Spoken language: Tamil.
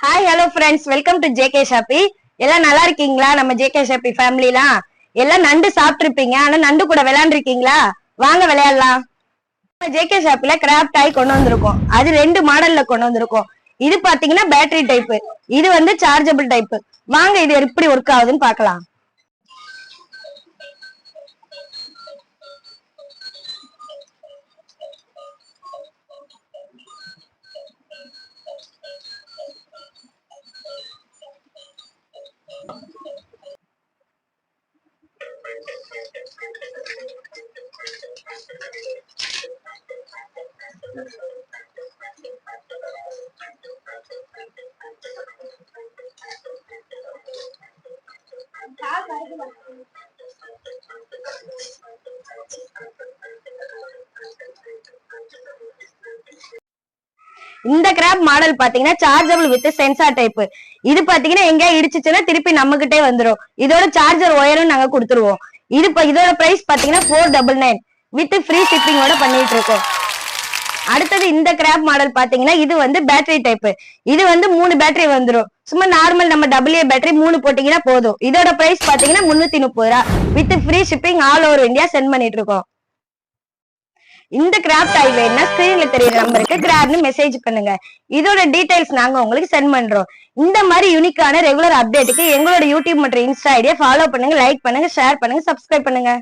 Hi hello friends, welcome to JK shoppy. எல்லாம் நல்லா இருக்கீங்களா? நம்ம ஜேகே ஷாப்பி ஃபேமிலிலாம் எல்லாம் நண்டு சாப்பிட்டுருப்பீங்க. ஆனா நண்டு கூட விளையாண்டுருக்கீங்களா? வாங்க விளையாடலாம். ஜேகே ஷாப்பில கிராஃப்ட் டாய் கொண்டு வந்திருக்கோம். அது 2 மாடல்ல கொண்டு வந்திருக்கோம். இது பாத்தீங்கன்னா பேட்டரி டைப், இது வந்து சார்ஜபிள் டைப். வாங்க இது எப்படி ஒர்க் ஆகுதுன்னு பார்க்கலாம். இந்த கிராப் மாடல் பாத்தீங்கன்னா சார்ஜபிள் வித் சென்சார் டைப். இது பாத்தீங்கன்னா எங்க இடிச்சுச்சுன்னா திருப்பி நம்ம கிட்டே வந்துடும். இதோட சார்ஜர் ஒயரும் நாங்க கொடுத்துருவோம். இதோட பிரைஸ் பாத்தீங்கன்னா 499 வித் ஃப்ரீ ஷிப்பிங்கோட பண்ணிட்டு இருக்கோம். அடுத்தது இந்த கிராப் மாடல் பாத்தீங்கன்னா இது வந்து பேட்டரி டைப். இது வந்து 3 பேட்டரி வந்துடும். சும்மா நார்மல் நம்ம AA பேட்டரி 3 போட்டீங்கன்னா போதும். இதோட பிரைஸ் பாத்தீங்கன்னா 330 ரூபா with free shipping all over India send பண்ணிட்டு இருக்கோம். இந்த கிராப் டாய் வேணும்னா ஸ்கிரீன்ல தெரியுற நம்பருக்கு கிராப்னு மெசேஜ் பண்ணுங்க. இதோட டீடைல்ஸ் நாங்க உங்களுக்கு சென்ட் பண்றோம். இந்த மாதிரி யூனிக்கான ரெகுலர் அப்டேட்டுக்கு எங்களோட யூடியூப் மற்றும் இன்ஸ்டா ஐடியா ஃபாலோ பண்ணுங்க, லைக் பண்ணுங்க, ஷேர் பண்ணுங்க, சப்ஸ்கிரைப் பண்ணுங்க.